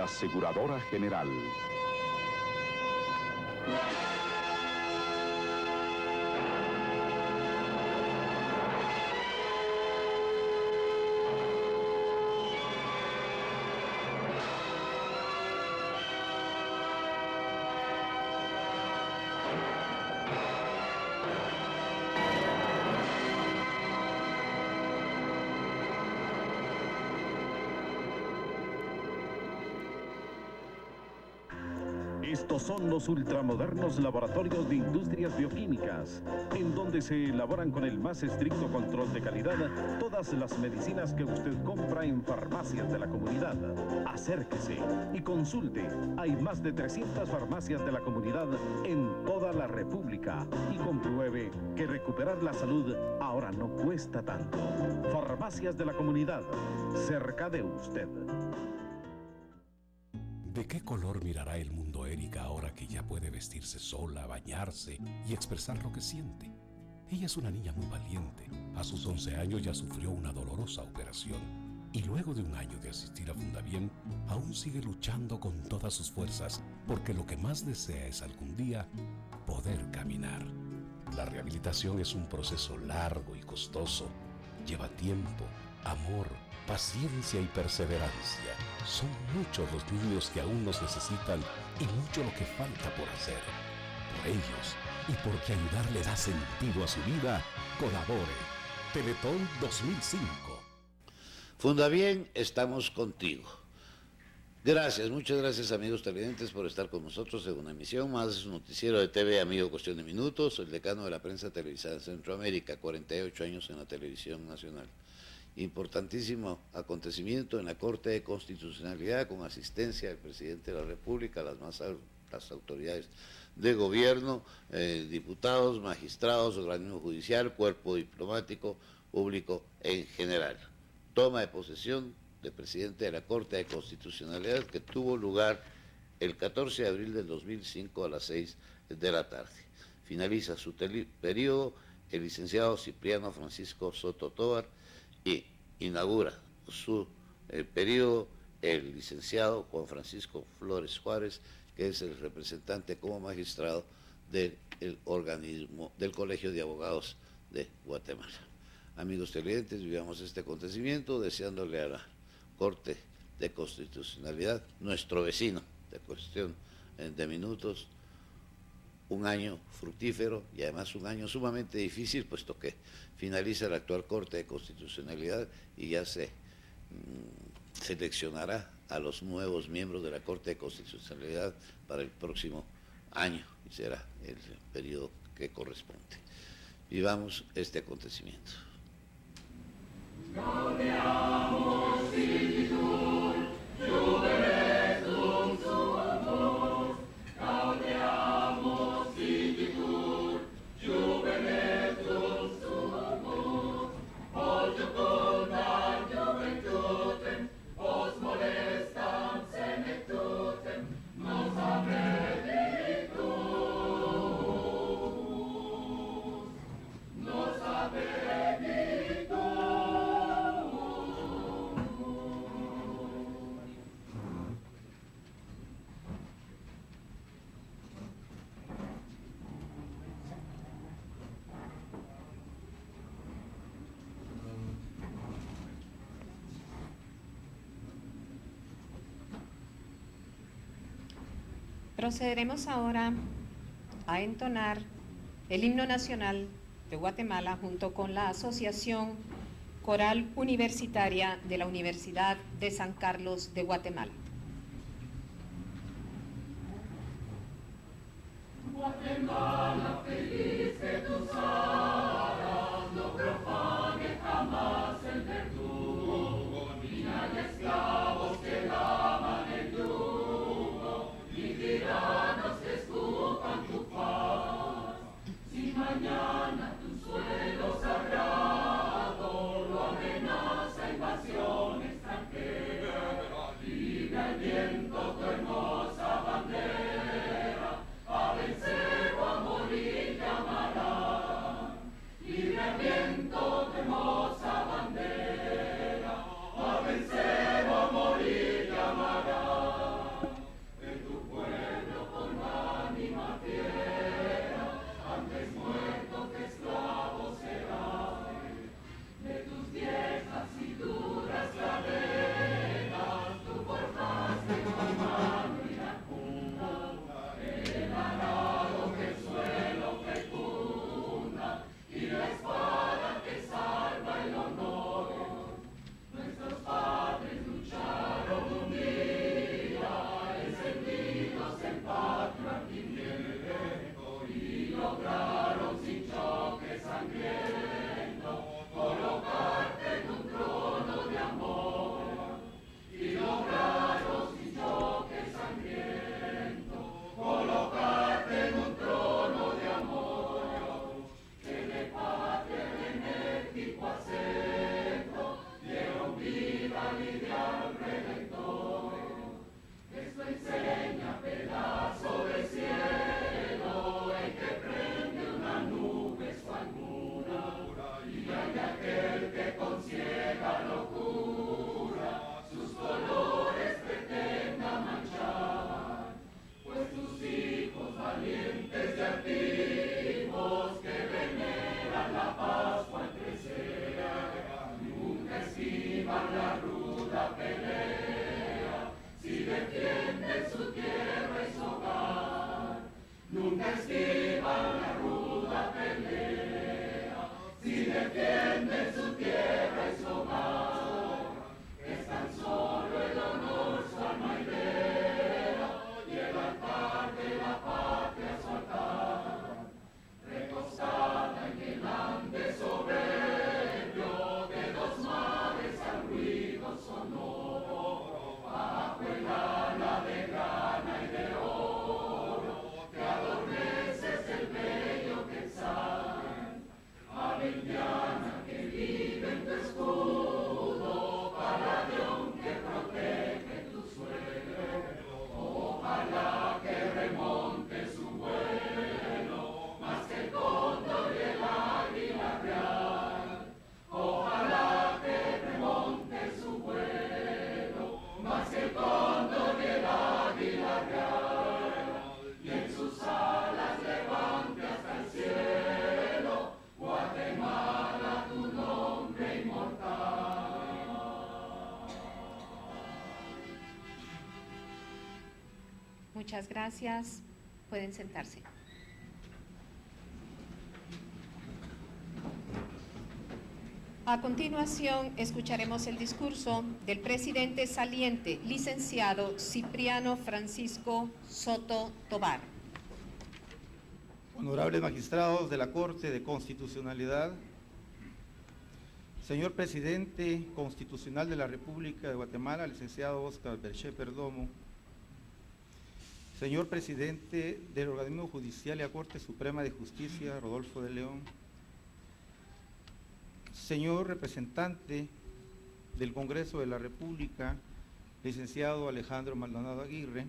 Aseguradora General. Estos son los ultramodernos laboratorios de industrias bioquímicas, en donde se elaboran con el más estricto control de calidad todas las medicinas que usted compra en farmacias de la comunidad. Acérquese y consulte. Hay más de 300 farmacias de la comunidad en toda la República y compruebe que recuperar la salud ahora no cuesta tanto. Farmacias de la comunidad, cerca de usted. ¿De qué color mirará el mundo Erika ahora que ya puede vestirse sola, bañarse y expresar lo que siente? Ella es una niña muy valiente. A sus 11 años ya sufrió una dolorosa operación y luego de un año de asistir a Fundabien, aún sigue luchando con todas sus fuerzas porque lo que más desea es algún día poder caminar. La rehabilitación es un proceso largo y costoso. Lleva tiempo, amor, paciencia y perseverancia. Son muchos los niños que aún nos necesitan y mucho lo que falta por hacer. Por ellos y porque ayudarle da sentido a su vida, colabore. Teletón 2005. Fundabien, estamos contigo. Gracias, muchas gracias amigos televidentes por estar con nosotros en una emisión más de su noticiero de TV Amigo Cuestión de Minutos, el decano de la prensa televisada en Centroamérica, 48 años en la televisión nacional. Importantísimo acontecimiento en la Corte de Constitucionalidad con asistencia del presidente de la República, las autoridades de gobierno, diputados, magistrados, organismo judicial, cuerpo diplomático, público en general. Toma de posesión del presidente de la Corte de Constitucionalidad que tuvo lugar el 14 de abril del 2005 a las 6 de la tarde. Finaliza su periodo el licenciado Cipriano Francisco Soto Tovar y inaugura su periodo el licenciado Juan Francisco Flores Juárez, que es el representante como magistrado del organismo del Colegio de Abogados de Guatemala. Amigos televidentes, vivamos este acontecimiento deseándole a la Corte de Constitucionalidad, nuestro vecino de cuestión de minutos, un año fructífero y además un año sumamente difícil, puesto que finaliza la actual Corte de Constitucionalidad y ya se seleccionará a los nuevos miembros de la Corte de Constitucionalidad para el próximo año y será el periodo que corresponde. Vivamos este acontecimiento. Procederemos ahora a entonar el himno nacional de Guatemala junto con la Asociación Coral Universitaria de la Universidad de San Carlos de Guatemala. Guatemala feliz que tú aras, no profane jamás el verdugo, ni hay esclavos que lavan el yugo, ni tiranos que escupan tu paz. Si mañana tu suelo sagrado lo amenaza invasión extranjera, libre y en sus alas levante hasta el cielo, Guatemala, tu nombre inmortal. Muchas gracias. Pueden sentarse. A continuación, escucharemos el discurso del presidente saliente, licenciado Cipriano Francisco Soto Tobar. Honorables magistrados de la Corte de Constitucionalidad, señor presidente constitucional de la República de Guatemala, licenciado Óscar Berché Perdomo, señor presidente del Organismo Judicial y la Corte Suprema de Justicia, Rodolfo de León, señor representante del Congreso de la República, licenciado Alejandro Maldonado Aguirre,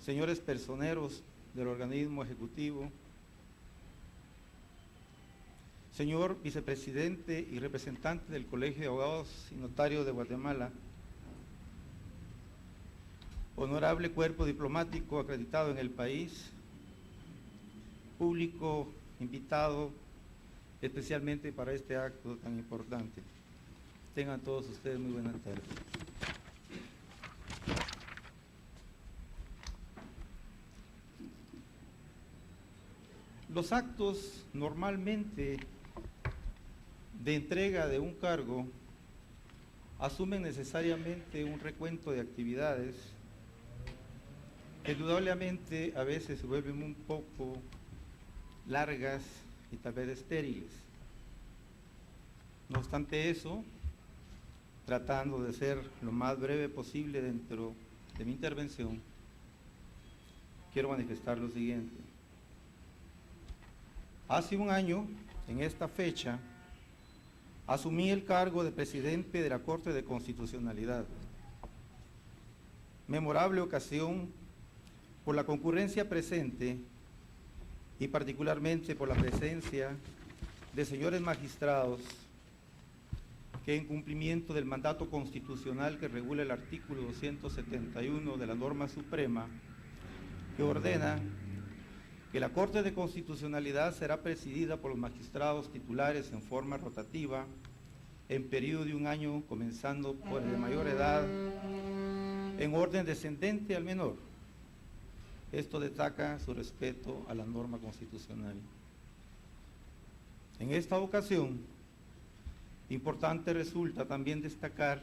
señores personeros del organismo ejecutivo, señor vicepresidente y representante del Colegio de Abogados y Notarios de Guatemala, honorable cuerpo diplomático acreditado en el país, público invitado especialmente para este acto tan importante. Tengan todos ustedes muy buenas tardes. Los actos normalmente de entrega de un cargo asumen necesariamente un recuento de actividades que indudablemente a veces se vuelven un poco largas y tal vez estériles. No obstante eso, tratando de ser lo más breve posible dentro de mi intervención, quiero manifestar lo siguiente. Hace un año, en esta fecha, asumí el cargo de presidente de la Corte de Constitucionalidad. Memorable ocasión por la concurrencia presente y particularmente por la presencia de señores magistrados que en cumplimiento del mandato constitucional que regula el artículo 271 de la norma suprema, que ordena que la Corte de Constitucionalidad será presidida por los magistrados titulares en forma rotativa en periodo de un año, comenzando por el de mayor edad, en orden descendente al menor. Esto destaca su respeto a la norma constitucional. En esta ocasión, importante resulta también destacar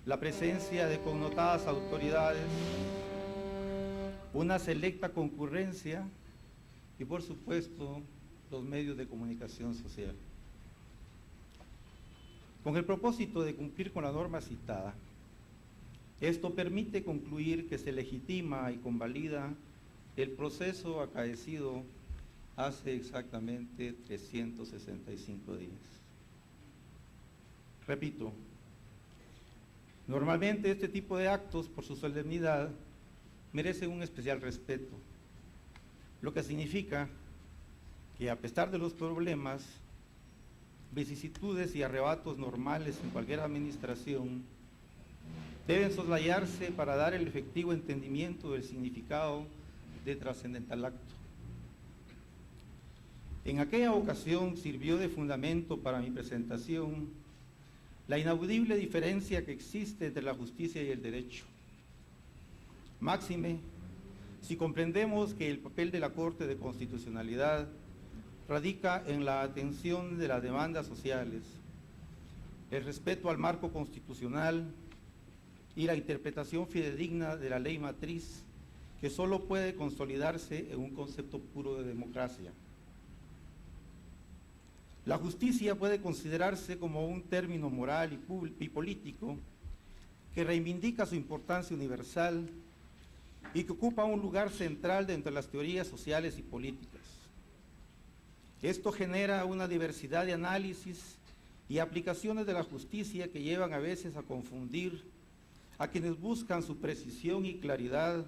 la presencia de connotadas autoridades, una selecta concurrencia y, por supuesto, los medios de comunicación social. Con el propósito de cumplir con la norma citada, esto permite concluir que se legitima y convalida el proceso acaecido hace exactamente 365 días. Repito, normalmente este tipo de actos, por su solemnidad, merecen un especial respeto, lo que significa que a pesar de los problemas, vicisitudes y arrebatos normales en cualquier administración, deben soslayarse para dar el efectivo entendimiento del significado de trascendental acto. En aquella ocasión sirvió de fundamento para mi presentación la inaudible diferencia que existe entre la justicia y el derecho. Máxime, si comprendemos que el papel de la Corte de Constitucionalidad radica en la atención de las demandas sociales, el respeto al marco constitucional y la interpretación fidedigna de la ley matriz, que solo puede consolidarse en un concepto puro de democracia. La justicia puede considerarse como un término moral y político que reivindica su importancia universal y que ocupa un lugar central dentro de las teorías sociales y políticas. Esto genera una diversidad de análisis y aplicaciones de la justicia que llevan a veces a confundir a quienes buscan su precisión y claridad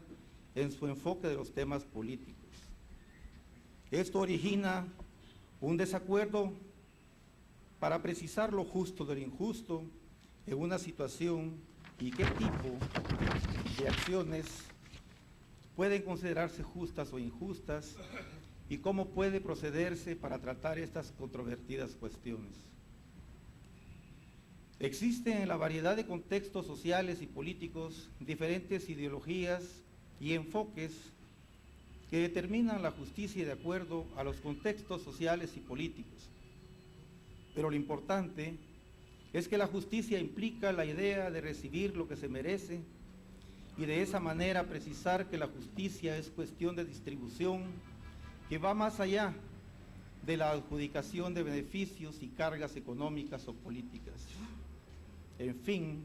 en su enfoque de los temas políticos. Esto origina un desacuerdo para precisar lo justo del injusto en una situación y qué tipo y acciones pueden considerarse justas o injustas y cómo puede procederse para tratar estas controvertidas cuestiones. Existen en la variedad de contextos sociales y políticos diferentes ideologías y enfoques que determinan la justicia de acuerdo a los contextos sociales y políticos. Pero lo importante es que la justicia implica la idea de recibir lo que se merece y de esa manera precisar que la justicia es cuestión de distribución que va más allá de la adjudicación de beneficios y cargas económicas o políticas. En fin,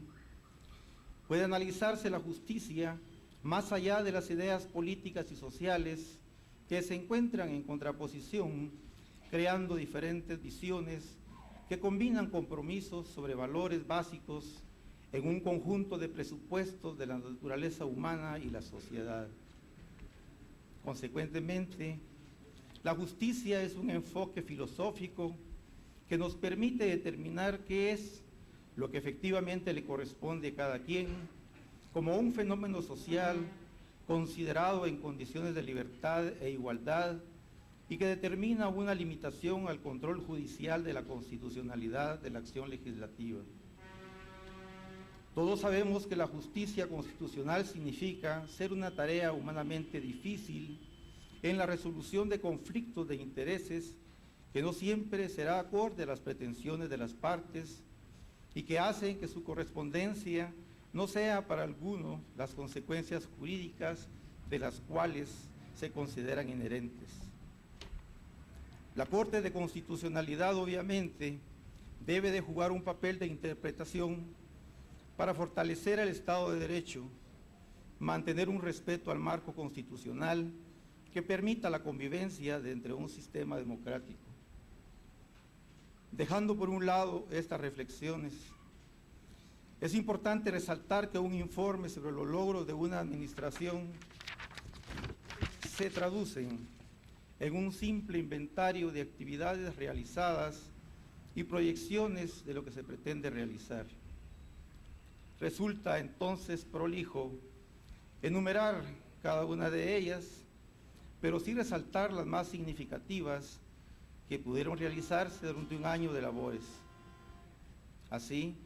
puede analizarse la justicia más allá de las ideas políticas y sociales que se encuentran en contraposición, creando diferentes visiones que combinan compromisos sobre valores básicos en un conjunto de presupuestos de la naturaleza humana y la sociedad. Consecuentemente, la justicia es un enfoque filosófico que nos permite determinar qué es lo que efectivamente le corresponde a cada quien como un fenómeno social considerado en condiciones de libertad e igualdad y que determina una limitación al control judicial de la constitucionalidad de la acción legislativa. Todos sabemos que la justicia constitucional significa ser una tarea humanamente difícil en la resolución de conflictos de intereses que no siempre será acorde a las pretensiones de las partes y que hacen que su correspondencia no sea para alguno las consecuencias jurídicas de las cuales se consideran inherentes. La Corte de Constitucionalidad, obviamente, debe de jugar un papel de interpretación para fortalecer el Estado de Derecho, mantener un respeto al marco constitucional que permita la convivencia dentro de un sistema democrático. Dejando por un lado estas reflexiones, es importante resaltar que un informe sobre los logros de una administración se traducen en un simple inventario de actividades realizadas y proyecciones de lo que se pretende realizar. Resulta entonces prolijo enumerar cada una de ellas, pero sí resaltar las más significativas que pudieron realizarse durante un año de labores. Así,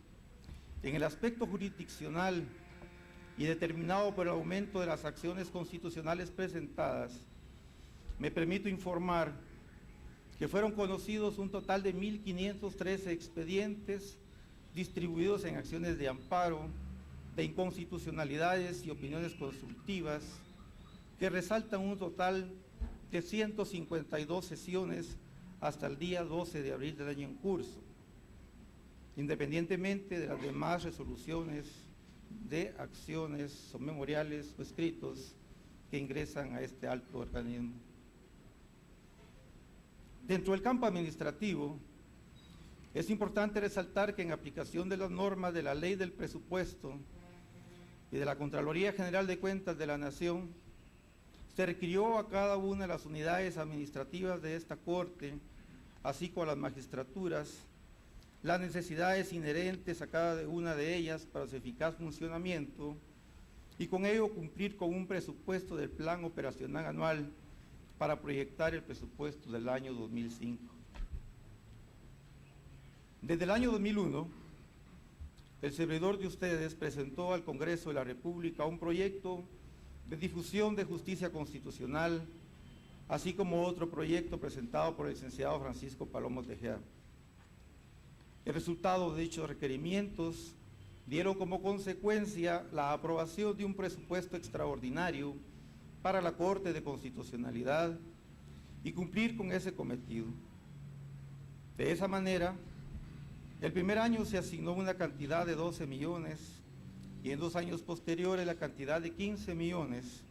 en el aspecto jurisdiccional y determinado por el aumento de las acciones constitucionales presentadas, me permito informar que fueron conocidos un total de 1.513 expedientes distribuidos en acciones de amparo, de inconstitucionalidades y opiniones consultivas, que resaltan un total de 152 sesiones hasta el día 12 de abril del año en curso, independientemente de las demás resoluciones de acciones o memoriales o escritos que ingresan a este alto organismo. Dentro del campo administrativo, es importante resaltar que en aplicación de las normas de la Ley del Presupuesto y de la Contraloría General de Cuentas de la Nación, se requirió a cada una de las unidades administrativas de esta Corte, así como a las magistraturas, las necesidades inherentes a cada una de ellas para su eficaz funcionamiento y con ello cumplir con un presupuesto del Plan Operacional Anual para proyectar el presupuesto del año 2005. Desde el año 2001, el servidor de ustedes presentó al Congreso de la República un proyecto de difusión de justicia constitucional, así como otro proyecto presentado por el licenciado Francisco Palomo Tejeda. El resultado de dichos requerimientos dieron como consecuencia la aprobación de un presupuesto extraordinario para la Corte de Constitucionalidad y cumplir con ese cometido. De esa manera, el primer año se asignó una cantidad de 12 millones y en 2 años posteriores la cantidad de 15 millones,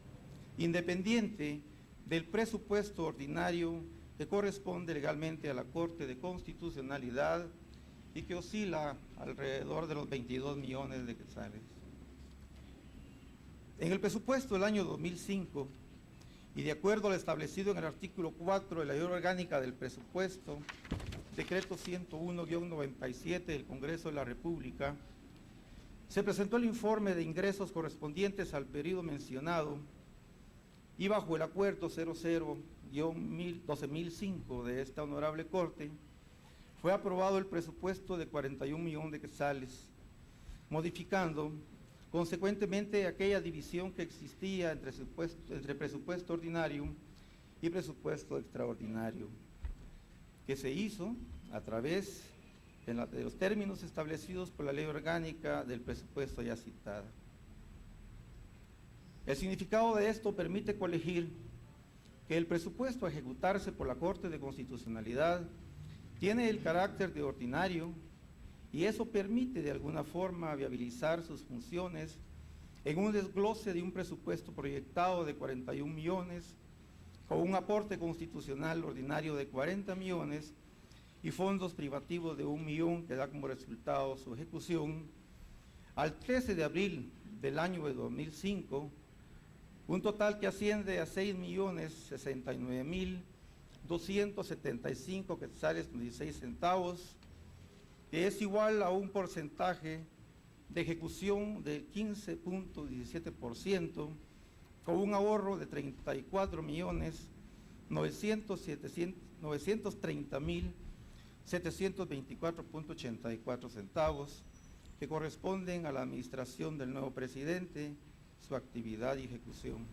independiente del presupuesto ordinario que corresponde legalmente a la Corte de Constitucionalidad y que oscila alrededor de los 22 millones de quetzales. En el presupuesto del año 2005, y de acuerdo a lo establecido en el artículo 4 de la Ley Orgánica del Presupuesto, decreto 101-97 del Congreso de la República, Se presentó el informe de ingresos correspondientes al periodo mencionado y bajo el acuerdo 00-12005 de esta honorable Corte, fue aprobado el presupuesto de 41 millones de quetzales, modificando consecuentemente aquella división que existía entre presupuesto ordinario y presupuesto extraordinario, que se hizo a través de los términos establecidos por la ley orgánica del presupuesto ya citada. El significado de esto permite colegir que el presupuesto a ejecutarse por la Corte de Constitucionalidad tiene el carácter de ordinario y eso permite de alguna forma viabilizar sus funciones en un desglose de un presupuesto proyectado de 41 millones, con un aporte constitucional ordinario de 40 millones y fondos privativos de 1 millón que da como resultado su ejecución, al 13 de abril del año de 2005, un total que asciende a 6.069.275 quetzales con 16 centavos, que es igual a un porcentaje de ejecución del 15.17%, con un ahorro de 34.930.724.84 centavos, que corresponden a la administración del nuevo presidente, su actividad y ejecución.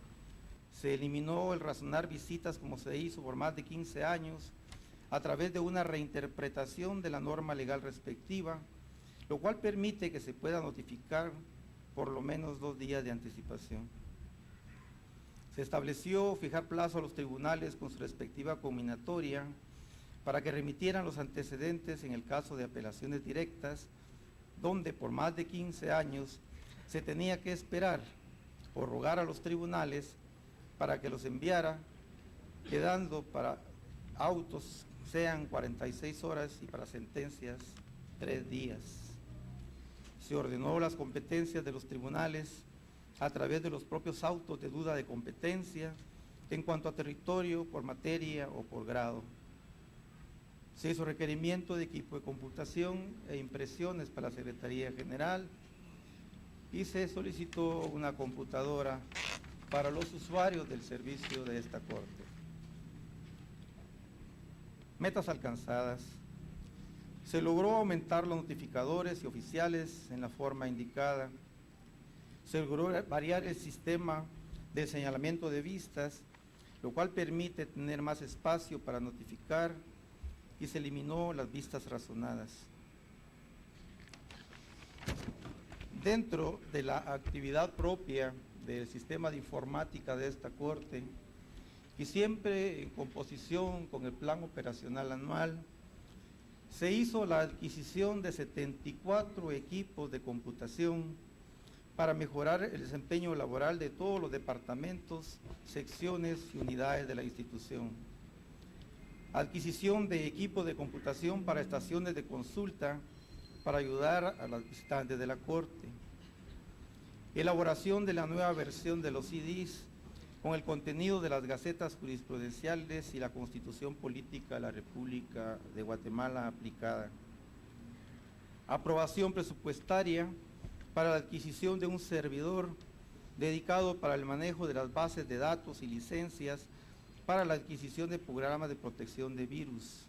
Se eliminó el razonar visitas como se hizo por más de 15 años a través de una reinterpretación de la norma legal respectiva, lo cual permite que se pueda notificar por lo menos 2 días de anticipación. Se estableció fijar plazo a los tribunales con su respectiva combinatoria para que remitieran los antecedentes en el caso de apelaciones directas, donde por más de 15 años se tenía que esperar o rogar a los tribunales para que los enviara, quedando para autos sean 46 horas y para sentencias 3 días. Se ordenó las competencias de los tribunales a través de los propios autos de duda de competencia en cuanto a territorio, por materia o por grado. Se hizo requerimiento de equipo de computación e impresiones para la Secretaría General y se solicitó una computadora para los usuarios del servicio de esta Corte. Metas alcanzadas. Se logró aumentar los notificadores y oficiales en la forma indicada. Se logró variar el sistema de señalamiento de vistas, lo cual permite tener más espacio para notificar, y se eliminó las vistas razonadas. Dentro de la actividad propia del sistema de informática de esta Corte, y siempre en composición con el plan operacional anual, se hizo la adquisición de 74 equipos de computación para mejorar el desempeño laboral de todos los departamentos, secciones y unidades de la institución. Adquisición de equipos de computación para estaciones de consulta para ayudar a los visitantes de la Corte. Elaboración de la nueva versión de los CDs con el contenido de las gacetas jurisprudenciales y la Constitución Política de la República de Guatemala aplicada. Aprobación presupuestaria para la adquisición de un servidor dedicado para el manejo de las bases de datos y licencias para la adquisición de programas de protección de virus.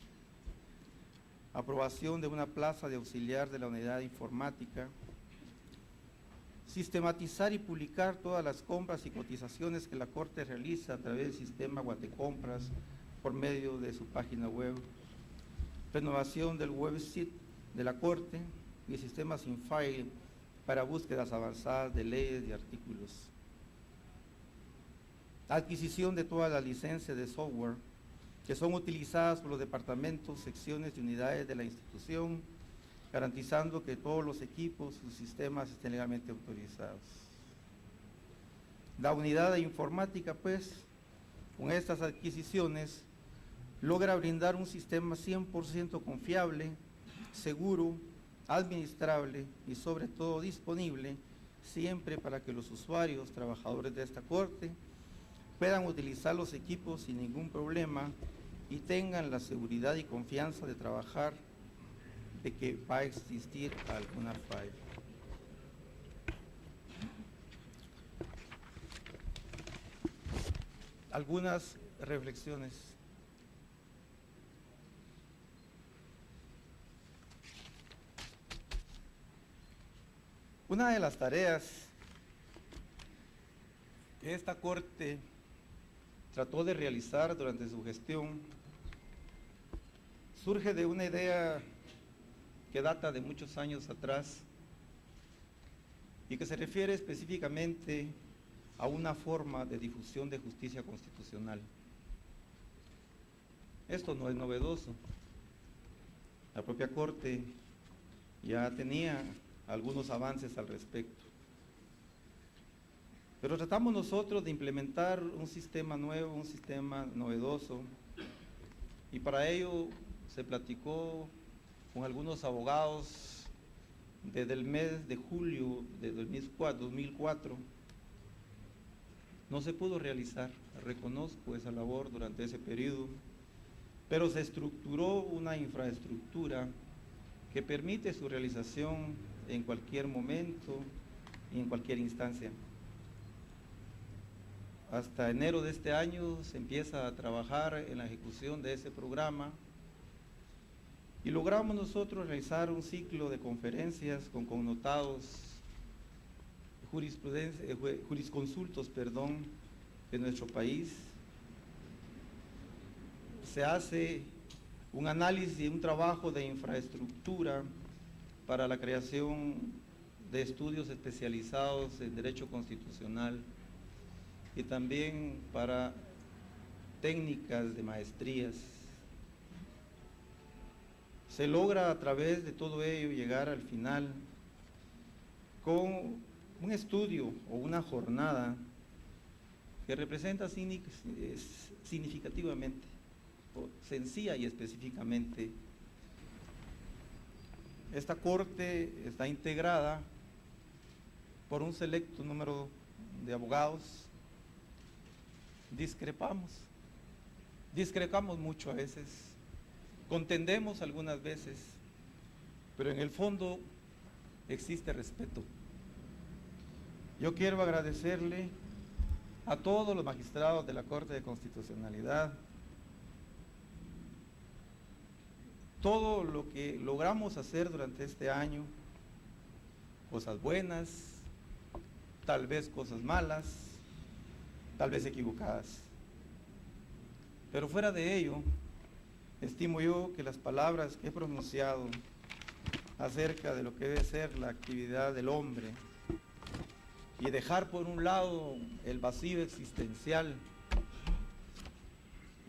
Aprobación de una plaza de auxiliar de la unidad informática. Sistematizar y publicar todas las compras y cotizaciones que la Corte realiza a través del sistema Guatecompras por medio de su página web. Renovación del website de la Corte y el sistema SINFILE para búsquedas avanzadas de leyes y artículos. Adquisición de todas las licencias de software que son utilizadas por los departamentos, secciones y unidades de la institución, garantizando que todos los equipos y sistemas estén legalmente autorizados. La unidad de informática, pues, con estas adquisiciones, logra brindar un sistema 100% confiable, seguro, administrable y sobre todo disponible, siempre para que los usuarios, trabajadores de esta Corte, puedan utilizar los equipos sin ningún problema y tengan la seguridad y confianza de trabajar de que va a existir alguna falla. algunas reflexiones. Una de las tareas que esta Corte trató de realizar durante su gestión surge de una idea que data de muchos años atrás y que se refiere específicamente a una forma de difusión de justicia constitucional. Esto no es novedoso. La propia Corte ya tenía algunos avances al respecto. Pero tratamos nosotros de implementar un sistema nuevo, un sistema novedoso, y para ello se platicó con algunos abogados desde el mes de julio de 2004. No se pudo realizar, reconozco esa labor durante ese periodo, pero se estructuró una infraestructura que permite su realización en cualquier momento y en cualquier instancia. Hasta enero de este año se empieza a trabajar en la ejecución de ese programa y logramos nosotros realizar un ciclo de conferencias con connotados jurisconsultos de nuestro país. Se hace un análisis y un trabajo de infraestructura para la creación de estudios especializados en Derecho Constitucional y también para técnicas de maestrías. Se logra a través de todo ello llegar al final con un estudio o una jornada que representa significativamente, o sencilla y específicamente. Esta Corte está integrada por un selecto número de abogados. Discrepamos mucho a veces, contendemos algunas veces, pero en el fondo existe respeto. Yo quiero agradecerle a todos los magistrados de la Corte de Constitucionalidad todo lo que logramos hacer durante este año, cosas buenas, tal vez cosas malas, tal vez equivocadas. Pero fuera de ello, estimo yo que las palabras que he pronunciado acerca de lo que debe ser la actividad del hombre y dejar por un lado el vacío existencial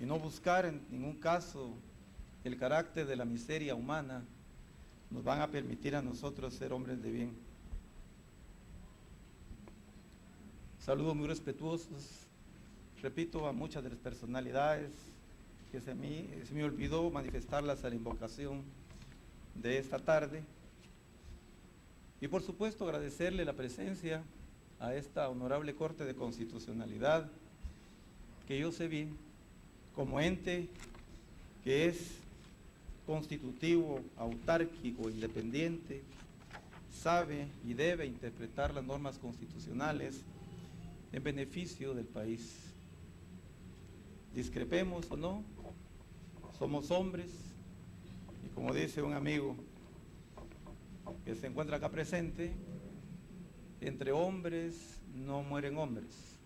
y no buscar en ningún caso el carácter de la miseria humana, nos van a permitir a nosotros ser hombres de bien. Saludos muy respetuosos, repito, a muchas de las personalidades que se me olvidó manifestarlas a la invocación de esta tarde. Y por supuesto agradecerle la presencia a esta honorable Corte de Constitucionalidad, que yo sé bien, como ente que es constitutivo, autárquico, independiente, sabe y debe interpretar las normas constitucionales en beneficio del país. Discrepemos o no, somos hombres, y como dice un amigo que se encuentra acá presente, entre hombres no mueren hombres.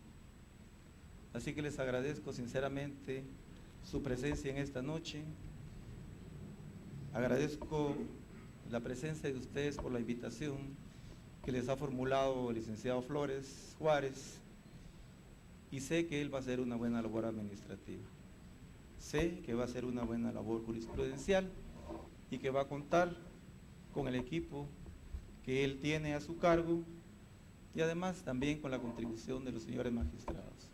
Así que les agradezco sinceramente su presencia en esta noche. Agradezco la presencia de ustedes por la invitación que les ha formulado el licenciado Flores Juárez, y sé que él va a hacer una buena labor administrativa. Sé que va a hacer una buena labor jurisprudencial y que va a contar con el equipo que él tiene a su cargo y además también con la contribución de los señores magistrados.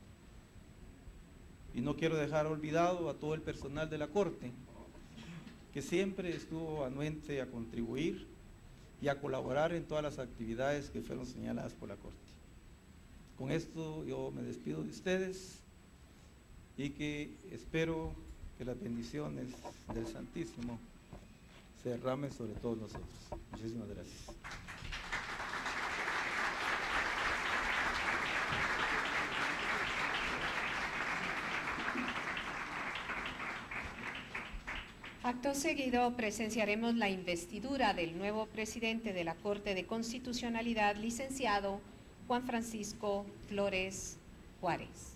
Y no quiero dejar olvidado a todo el personal de la Corte, que siempre estuvo anuente a contribuir y a colaborar en todas las actividades que fueron señaladas por la Corte. Con esto yo me despido de ustedes y que espero que las bendiciones del Santísimo se derramen sobre todos nosotros. Muchísimas gracias. Acto seguido presenciaremos la investidura del nuevo presidente de la Corte de Constitucionalidad, licenciado Juan Francisco Flores Juárez.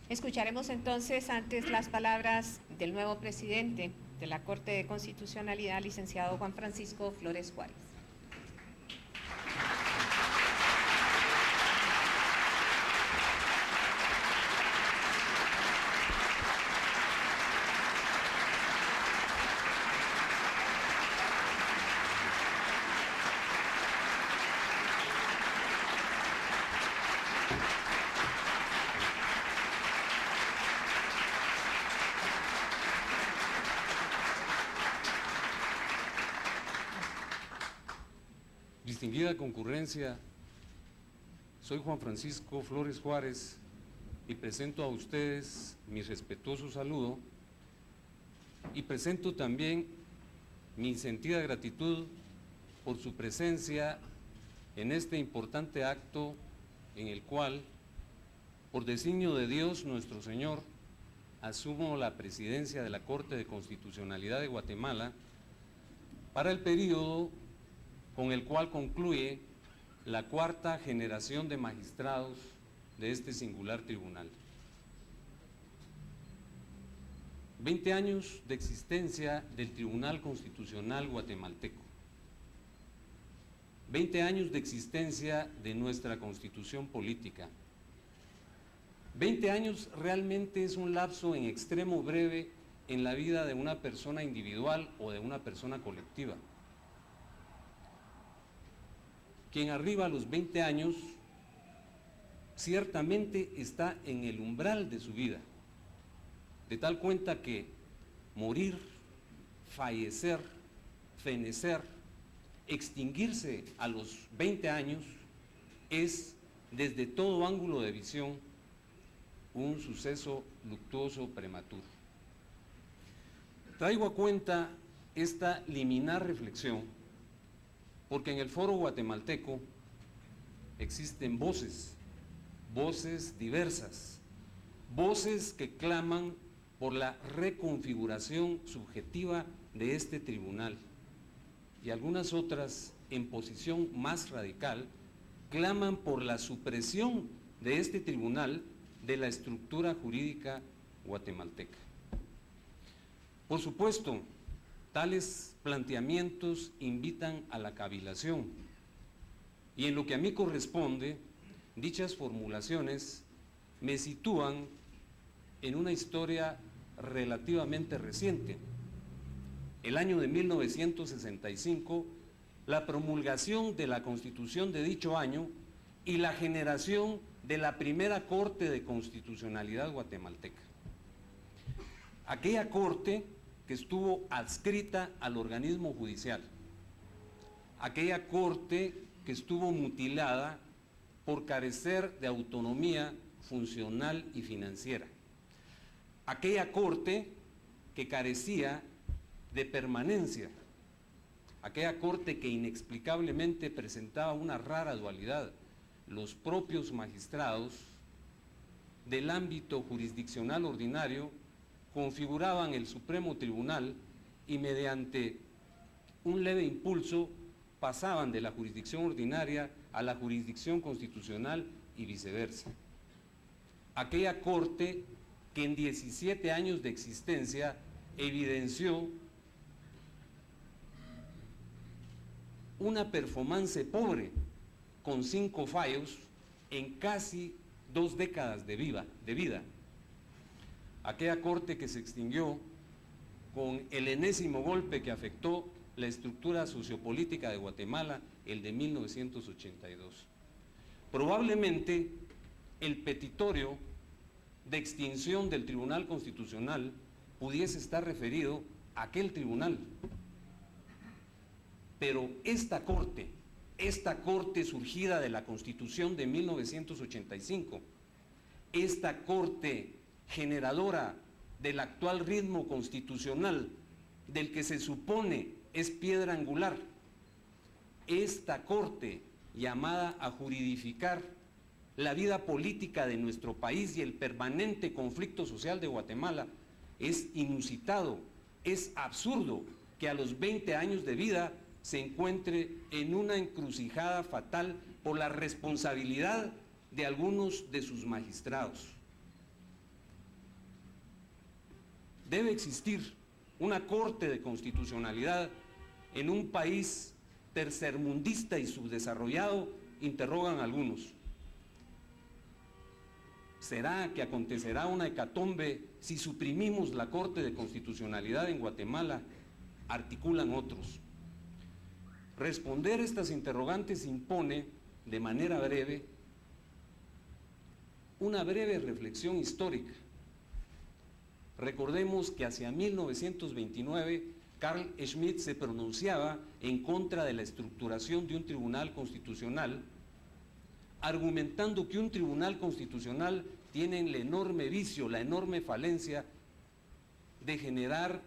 Escucharemos entonces antes las palabras del nuevo presidente de la Corte de Constitucionalidad, licenciado Juan Francisco Flores Juárez. Distinguida concurrencia, soy Juan Francisco Flores Juárez y presento a ustedes mi respetuoso saludo y presento también mi sentida gratitud por su presencia en este importante acto en el cual, por designio de Dios nuestro Señor, asumo la presidencia de la Corte de Constitucionalidad de Guatemala para el periodo con el cual concluye la cuarta generación de magistrados de este singular tribunal. 20 años de existencia del Tribunal Constitucional guatemalteco. 20 años de existencia de nuestra Constitución política. 20 años realmente es un lapso en extremo breve en la vida de una persona individual o de una persona colectiva. Quien arriba a los 20 años ciertamente está en el umbral de su vida, de tal cuenta que morir, fallecer, fenecer, extinguirse a los 20 años es, desde todo ángulo de visión, un suceso luctuoso prematuro. Traigo a cuenta esta liminar reflexión porque en el foro guatemalteco existen voces diversas, voces que claman por la reconfiguración subjetiva de este tribunal y algunas otras, en posición más radical, claman por la supresión de este tribunal de la estructura jurídica guatemalteca. Por supuesto, tales planteamientos invitan a la cavilación y en lo que a mí corresponde, dichas formulaciones me sitúan en una historia relativamente reciente. El año de 1965, la promulgación de la Constitución de dicho año y la generación de la primera Corte de Constitucionalidad guatemalteca. Aquella Corte que estuvo adscrita al organismo judicial, aquella Corte que estuvo mutilada por carecer de autonomía funcional y financiera, aquella Corte que carecía de permanencia, aquella Corte que inexplicablemente presentaba una rara dualidad. Los propios magistrados del ámbito jurisdiccional ordinario configuraban el Supremo Tribunal y mediante un leve impulso pasaban de la jurisdicción ordinaria a la jurisdicción constitucional y viceversa. Aquella Corte que en 17 años de existencia evidenció una performance pobre con 5 fallos en casi 2 décadas de vida. Aquella Corte que se extinguió con el enésimo golpe que afectó la estructura sociopolítica de Guatemala, el de 1982. Probablemente el petitorio de extinción del Tribunal Constitucional pudiese estar referido a aquel tribunal. Pero esta Corte surgida de la Constitución de 1985, esta Corte generadora del actual ritmo constitucional, del que se supone es piedra angular. Esta Corte, llamada a juridificar la vida política de nuestro país y el permanente conflicto social de Guatemala, es inusitado, es absurdo que a los 20 años de vida se encuentre en una encrucijada fatal por la responsabilidad de algunos de sus magistrados. Debe existir una Corte de Constitucionalidad en un país tercermundista y subdesarrollado, interrogan algunos. ¿Será que acontecerá una hecatombe si suprimimos la Corte de Constitucionalidad en Guatemala? Articulan otros. Responder estas interrogantes impone, de manera breve, una breve reflexión histórica. Recordemos que hacia 1929 Carl Schmitt se pronunciaba en contra de la estructuración de un tribunal constitucional, argumentando que un tribunal constitucional tiene el enorme vicio, la enorme falencia de generar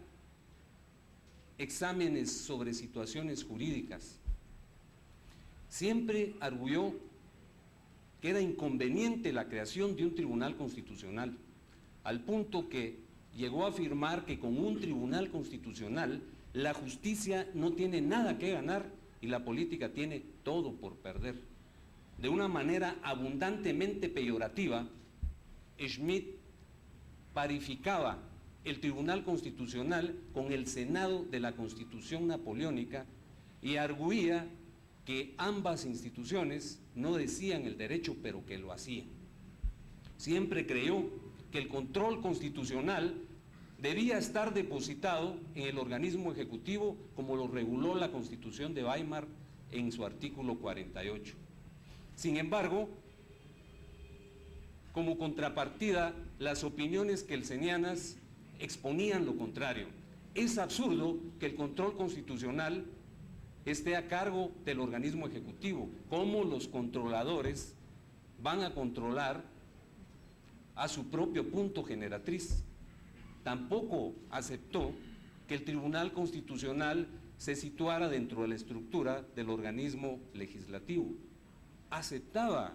exámenes sobre situaciones jurídicas. Siempre arguyó que era inconveniente la creación de un tribunal constitucional, al punto que llegó a afirmar que con un tribunal constitucional la justicia no tiene nada que ganar y la política tiene todo por perder. De una manera abundantemente peyorativa, Schmitt parificaba el Tribunal Constitucional con el Senado de la Constitución Napoleónica y arguía que ambas instituciones no decían el derecho, pero que lo hacían. Siempre creyó que el control constitucional debía estar depositado en el organismo ejecutivo, como lo reguló la Constitución de Weimar en su artículo 48. Sin embargo, como contrapartida, las opiniones kelsenianas exponían lo contrario. Es absurdo que el control constitucional esté a cargo del organismo ejecutivo. ¿Cómo los controladores van a controlar a su propio punto generatriz? Tampoco aceptó que el Tribunal Constitucional se situara dentro de la estructura del organismo legislativo. Aceptaba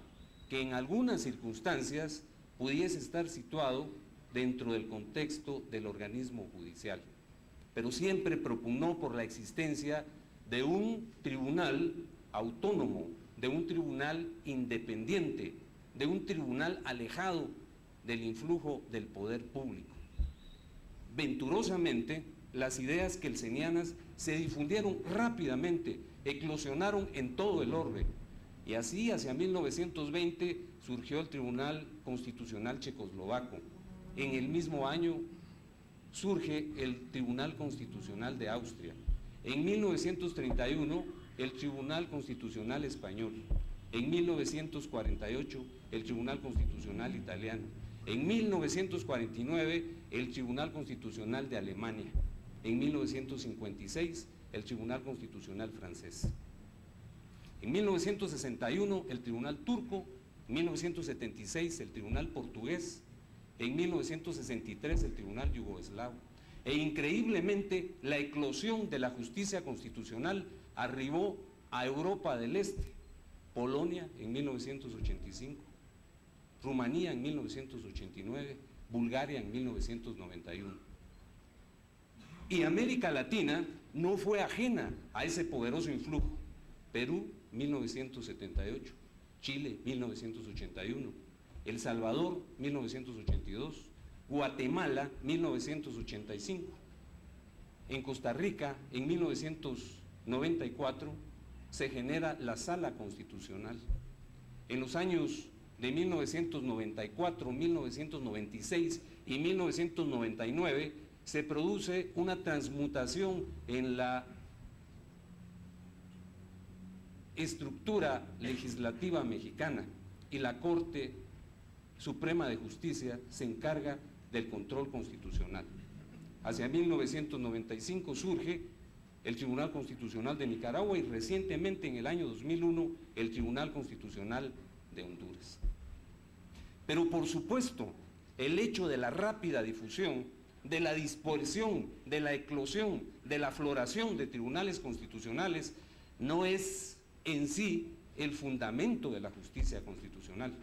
que en algunas circunstancias pudiese estar situado dentro del contexto del organismo judicial, pero siempre propugnó por la existencia de un tribunal autónomo, de un tribunal independiente, de un tribunal alejado del influjo del poder público. Venturosamente, las ideas kelsenianas se difundieron rápidamente, eclosionaron en todo el orbe, y así hacia 1920 surgió el Tribunal Constitucional Checoslovaco. En el mismo año surge el Tribunal Constitucional de Austria. En 1931 el Tribunal Constitucional Español. En 1948 el Tribunal Constitucional Italiano. En 1949 el Tribunal Constitucional de Alemania. En 1956 el Tribunal Constitucional francés. En 1961 el Tribunal turco, en 1976 el Tribunal portugués, en 1963 el Tribunal yugoslavo. E increíblemente la eclosión de la justicia constitucional arribó a Europa del Este. Polonia en 1985, Rumanía en 1989, Bulgaria en 1991. Y América Latina no fue ajena a ese poderoso influjo. Perú, 1978, Chile, 1981, El Salvador, 1982, Guatemala, 1985. En Costa Rica, en 1994, se genera la Sala Constitucional. En los años de 1994, 1996 y 1999 se produce una transmutación en la estructura legislativa mexicana y la Corte Suprema de Justicia se encarga del control constitucional. Hacia 1995 surge el Tribunal Constitucional de Nicaragua y recientemente en el año 2001 el Tribunal Constitucional de Honduras. Pero por supuesto el hecho de la rápida difusión, de la dispersión, de la eclosión, de la floración de tribunales constitucionales, no es en sí el fundamento de la justicia constitucional.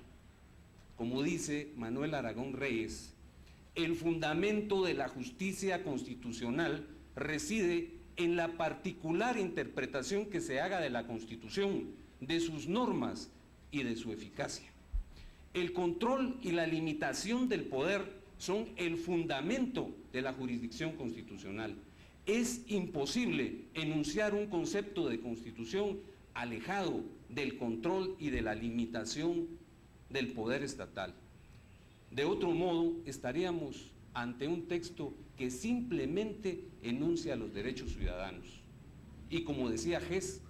Como dice Manuel Aragón Reyes, el fundamento de la justicia constitucional reside en la particular interpretación que se haga de la Constitución, de sus normas y de su eficacia. El control y la limitación del poder son el fundamento de la jurisdicción constitucional. Es imposible enunciar un concepto de constitución alejado del control y de la limitación del poder estatal. De otro modo, estaríamos ante un texto que simplemente enuncia los derechos ciudadanos y, como decía Hess,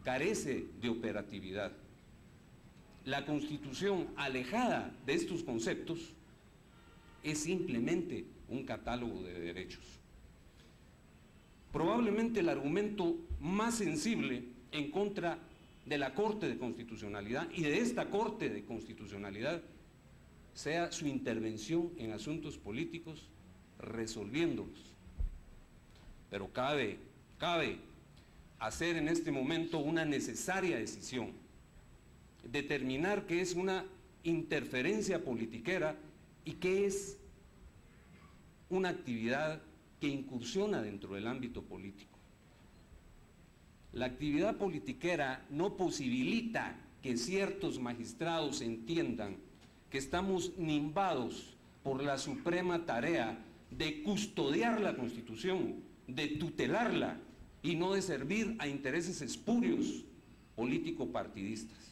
carece de operatividad. La Constitución, alejada de estos conceptos, es simplemente un catálogo de derechos. Probablemente el argumento más sensible en contra de la Corte de Constitucionalidad y de esta Corte de Constitucionalidad sea su intervención en asuntos políticos resolviéndolos. Pero cabe hacer en este momento una necesaria decisión, determinar qué es una interferencia politiquera y qué es una actividad que incursiona dentro del ámbito político. La actividad politiquera no posibilita que ciertos magistrados entiendan que estamos nimbados por la suprema tarea de custodiar la Constitución, de tutelarla y no de servir a intereses espurios político-partidistas.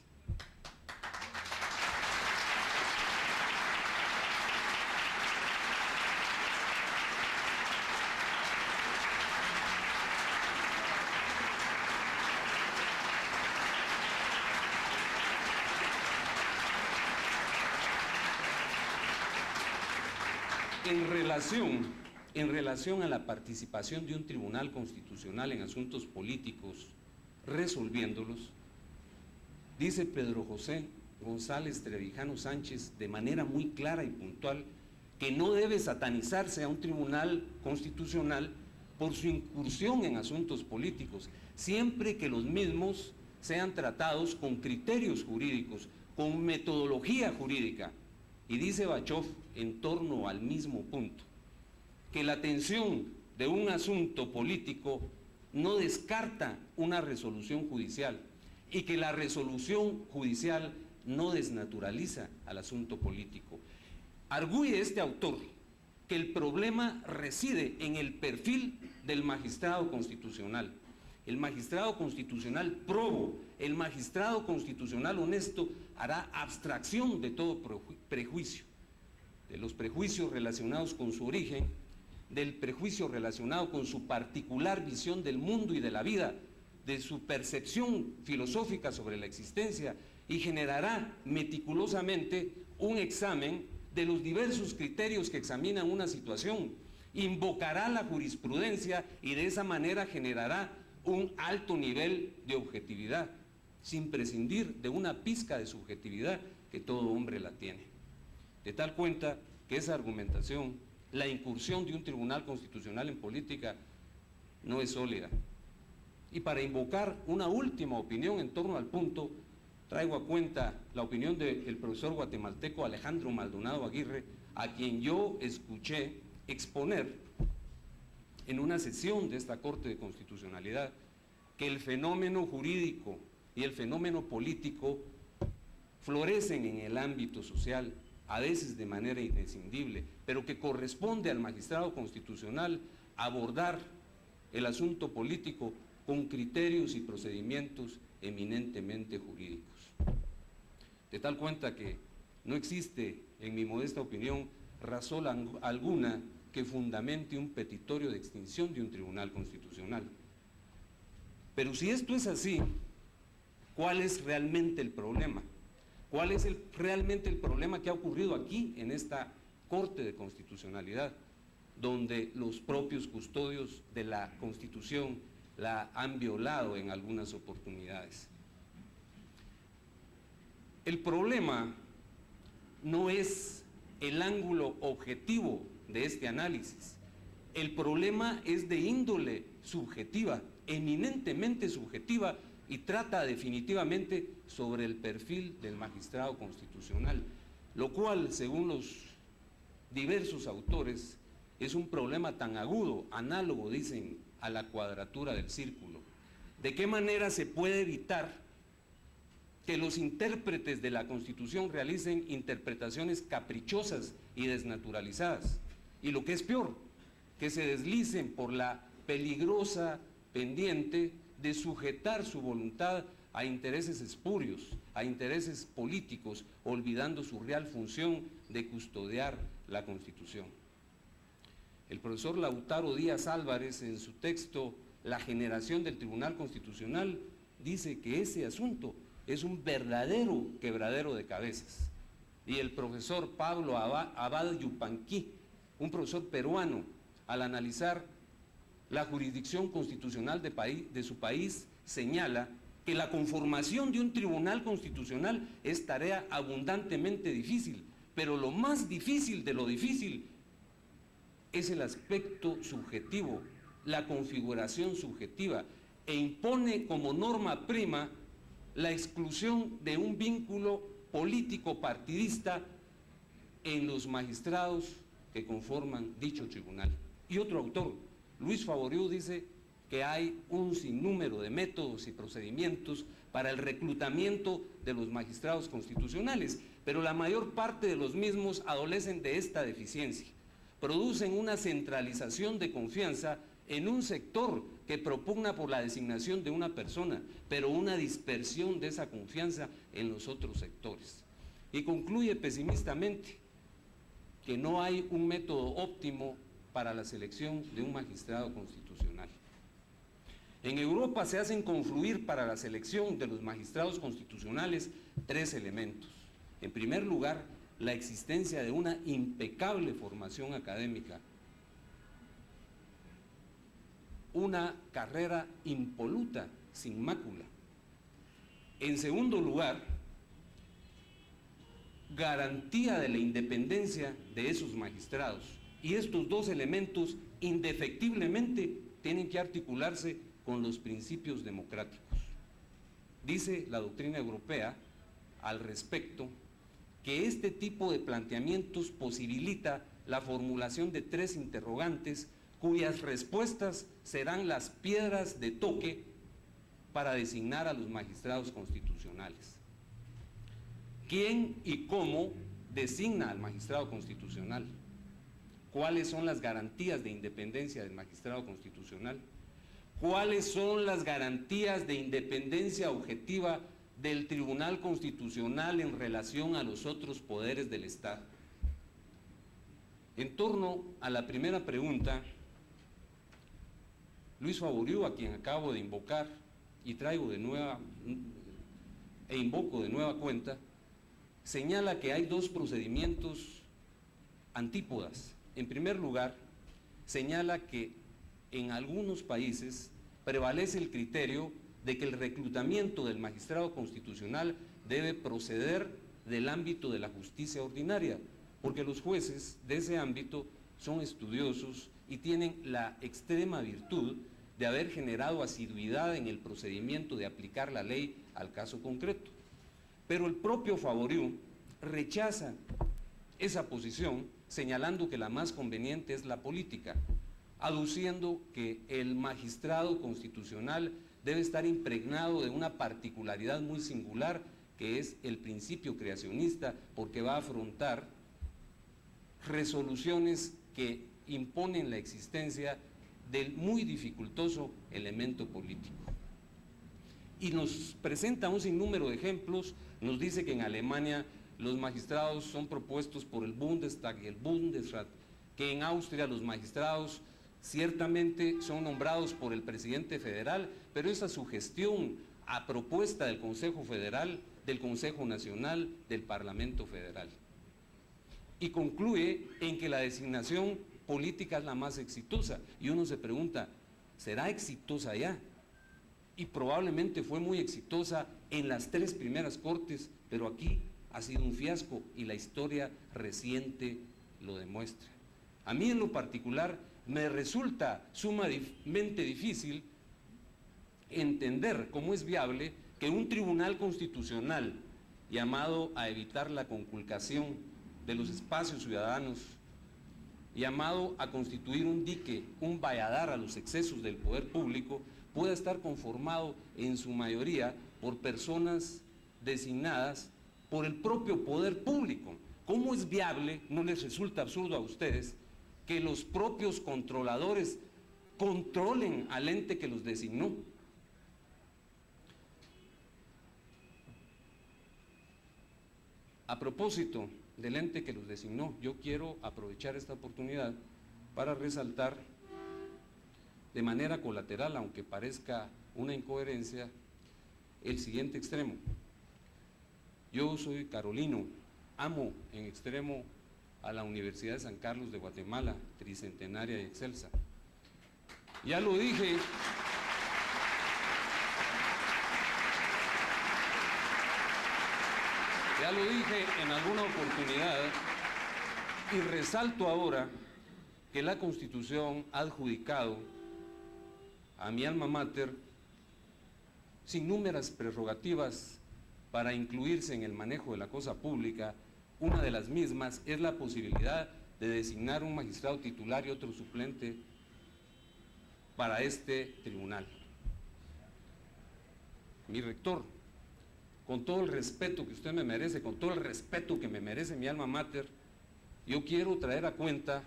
En relación a la participación de un tribunal constitucional en asuntos políticos, resolviéndolos, dice Pedro José González Trevijano Sánchez de manera muy clara y puntual que no debe satanizarse a un tribunal constitucional por su incursión en asuntos políticos, siempre que los mismos sean tratados con criterios jurídicos, con metodología jurídica. Y dice Bachov en torno al mismo punto, que la atención de un asunto político no descarta una resolución judicial y que la resolución judicial no desnaturaliza al asunto político. Argüye este autor que el problema reside en el perfil del magistrado constitucional. El magistrado constitucional probo, el magistrado constitucional honesto hará abstracción de todo prejuicio, de los prejuicios relacionados con su origen, del prejuicio relacionado con su particular visión del mundo y de la vida, de su percepción filosófica sobre la existencia, y generará meticulosamente un examen de los diversos criterios que examinan una situación, invocará la jurisprudencia y de esa manera generará un alto nivel de objetividad, sin prescindir de una pizca de subjetividad que todo hombre la tiene. De tal cuenta que esa argumentación, la incursión de un tribunal constitucional en política, no es sólida. Y para invocar una última opinión en torno al punto, traigo a cuenta la opinión del profesor guatemalteco Alejandro Maldonado Aguirre, a quien yo escuché exponer en una sesión de esta Corte de Constitucionalidad que el fenómeno jurídico y el fenómeno político florecen en el ámbito social, a veces de manera indescindible, pero que corresponde al magistrado constitucional abordar el asunto político con criterios y procedimientos eminentemente jurídicos. De tal cuenta que no existe, en mi modesta opinión, razón alguna que fundamente un petitorio de extinción de un tribunal constitucional. Pero si esto es así, ¿cuál es realmente el problema? ¿Cuál es realmente el problema que ha ocurrido aquí en esta Corte de Constitucionalidad, donde los propios custodios de la Constitución la han violado en algunas oportunidades? El problema no es el ángulo objetivo de este análisis. El problema es de índole subjetiva, eminentemente subjetiva, y trata definitivamente sobre el perfil del magistrado constitucional, lo cual, según los diversos autores, es un problema tan agudo, análogo, dicen, a la cuadratura del círculo. ¿De qué manera se puede evitar que los intérpretes de la Constitución realicen interpretaciones caprichosas y desnaturalizadas? Y lo que es peor, que se deslicen por la peligrosa pendiente de sujetar su voluntad a intereses espurios, a intereses políticos, olvidando su real función de custodiar la Constitución. El profesor Lautaro Díaz Álvarez, en su texto La generación del Tribunal Constitucional, dice que ese asunto es un verdadero quebradero de cabezas. Y el profesor Pablo Abad Yupanqui, un profesor peruano, al analizar la jurisdicción constitucional de su país, señala que la conformación de un tribunal constitucional es tarea abundantemente difícil, pero lo más difícil de lo difícil es el aspecto subjetivo, la configuración subjetiva, e impone como norma prima la exclusión de un vínculo político partidista en los magistrados que conforman dicho tribunal. Y otro autor, Luis Favoriu, dice que hay un sinnúmero de métodos y procedimientos para el reclutamiento de los magistrados constitucionales, pero la mayor parte de los mismos adolecen de esta deficiencia. Producen una centralización de confianza en un sector que propugna por la designación de una persona, pero una dispersión de esa confianza en los otros sectores. Y concluye pesimistamente que no hay un método óptimo para la selección de un magistrado constitucional. En Europa se hacen confluir para la selección de los magistrados constitucionales 3 elementos. En primer lugar, la existencia de una impecable formación académica, una carrera impoluta, sin mácula. En segundo lugar, garantía de la independencia de esos magistrados. Y estos 2 elementos indefectiblemente tienen que articularse con los principios democráticos. Dice la doctrina europea al respecto que este tipo de planteamientos posibilita la formulación de 3 interrogantes cuyas respuestas serán las piedras de toque para designar a los magistrados constitucionales. ¿Quién y cómo designa al magistrado constitucional? ¿Cuáles son las garantías de independencia del magistrado constitucional? ¿Cuáles son las garantías de independencia objetiva del Tribunal Constitucional en relación a los otros poderes del Estado? En torno a la primera pregunta, Luis Favoriu, a quien acabo de invocar y invoco de nueva cuenta, señala que hay 2 procedimientos antípodas. En primer lugar, señala que en algunos países prevalece el criterio de que el reclutamiento del magistrado constitucional debe proceder del ámbito de la justicia ordinaria, porque los jueces de ese ámbito son estudiosos y tienen la extrema virtud de haber generado asiduidad en el procedimiento de aplicar la ley al caso concreto. Pero el propio Favoriu rechaza esa posición, señalando que la más conveniente es la política, aduciendo que el magistrado constitucional debe estar impregnado de una particularidad muy singular, que es el principio creacionista, porque va a afrontar resoluciones que imponen la existencia del muy dificultoso elemento político. Y nos presenta un sinnúmero de ejemplos, nos dice que en Alemania los magistrados son propuestos por el Bundestag y el Bundesrat, que en Austria los magistrados ciertamente son nombrados por el presidente federal, pero esa sugestión a propuesta del Consejo Federal, del Consejo Nacional, del Parlamento Federal. Y concluye en que la designación política es la más exitosa. Y uno se pregunta, ¿será exitosa ya? Y probablemente fue muy exitosa en las 3 primeras cortes, pero aquí ha sido un fiasco y la historia reciente lo demuestra. A mí en lo particular me resulta sumamente difícil entender cómo es viable que un tribunal constitucional llamado a evitar la conculcación de los espacios ciudadanos, llamado a constituir un dique, un valladar a los excesos del poder público, pueda estar conformado en su mayoría por personas designadas por el propio poder público. ¿Cómo es viable, no les resulta absurdo a ustedes, que los propios controladores controlen al ente que los designó? A propósito del ente que los designó, yo quiero aprovechar esta oportunidad para resaltar de manera colateral, aunque parezca una incoherencia, el siguiente extremo. Yo soy carolino, amo en extremo a la Universidad de San Carlos de Guatemala, tricentenaria y excelsa. Ya lo dije en alguna oportunidad y resalto ahora que la Constitución ha adjudicado a mi alma mater sin númeras prerrogativas para incluirse en el manejo de la cosa pública. Una de las mismas es la posibilidad de designar un magistrado titular y otro suplente para este tribunal. Mi rector, con todo el respeto que usted me merece, con todo el respeto que me merece mi alma mater, yo quiero traer a cuenta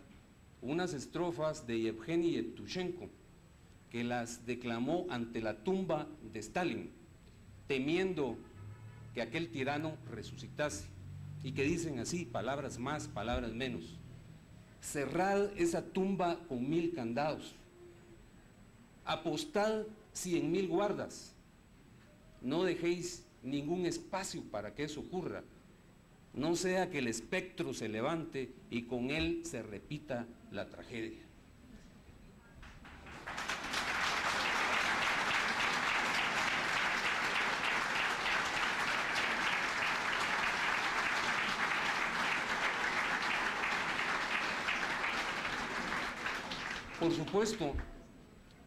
unas estrofas de Yevgeny Yevtushenko, que las declamó ante la tumba de Stalin, temiendo que aquel tirano resucitase, y que dicen así, palabras más, palabras menos: cerrad esa tumba con 1000 candados, apostad 100.000 guardas, no dejéis ningún espacio para que eso ocurra, no sea que el espectro se levante y con él se repita la tragedia. Por supuesto,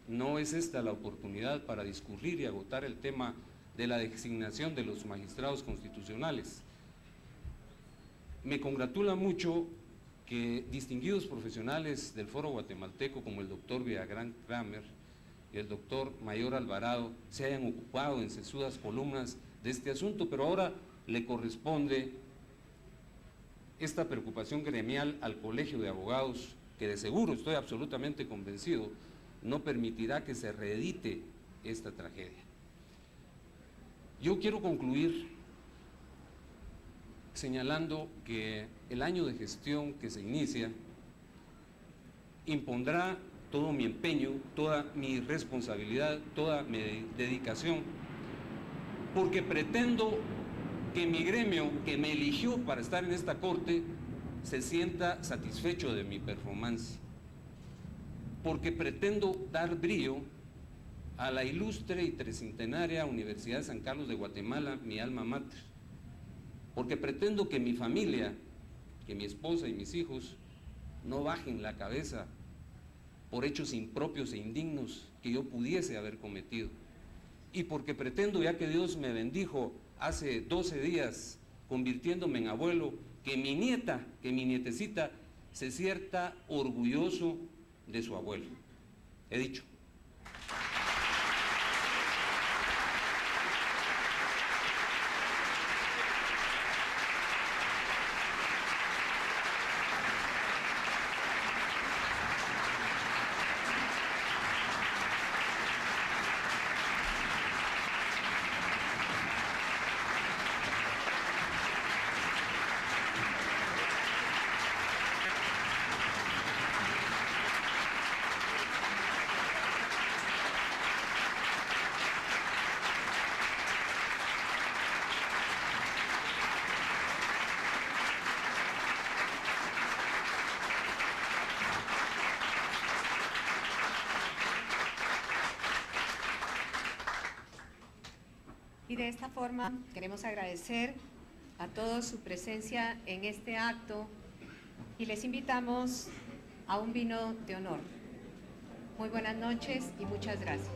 no es esta la oportunidad para discurrir y agotar el tema de la designación de los magistrados constitucionales. Me congratula mucho que distinguidos profesionales del Foro Guatemalteco como el doctor Villagrán Kramer y el doctor Mayor Alvarado se hayan ocupado en sesudas columnas de este asunto, pero ahora le corresponde esta preocupación gremial al Colegio de Abogados, que de seguro, estoy absolutamente convencido, no permitirá que se reedite esta tragedia. Yo quiero concluir señalando que el año de gestión que se inicia impondrá todo mi empeño, toda mi responsabilidad, toda mi dedicación, porque pretendo que mi gremio, que me eligió para estar en esta corte, se sienta satisfecho de mi performance, porque pretendo dar brillo a la ilustre y tricentenaria Universidad de San Carlos de Guatemala, mi alma mater, porque pretendo que mi familia, que mi esposa y mis hijos no bajen la cabeza por hechos impropios e indignos que yo pudiese haber cometido, y porque pretendo, ya que Dios me bendijo hace 12 días convirtiéndome en abuelo, que mi nieta, que mi nietecita se sienta orgulloso de su abuelo. He dicho. Y de esta forma queremos agradecer a todos su presencia en este acto y les invitamos a un vino de honor. Muy buenas noches y muchas gracias.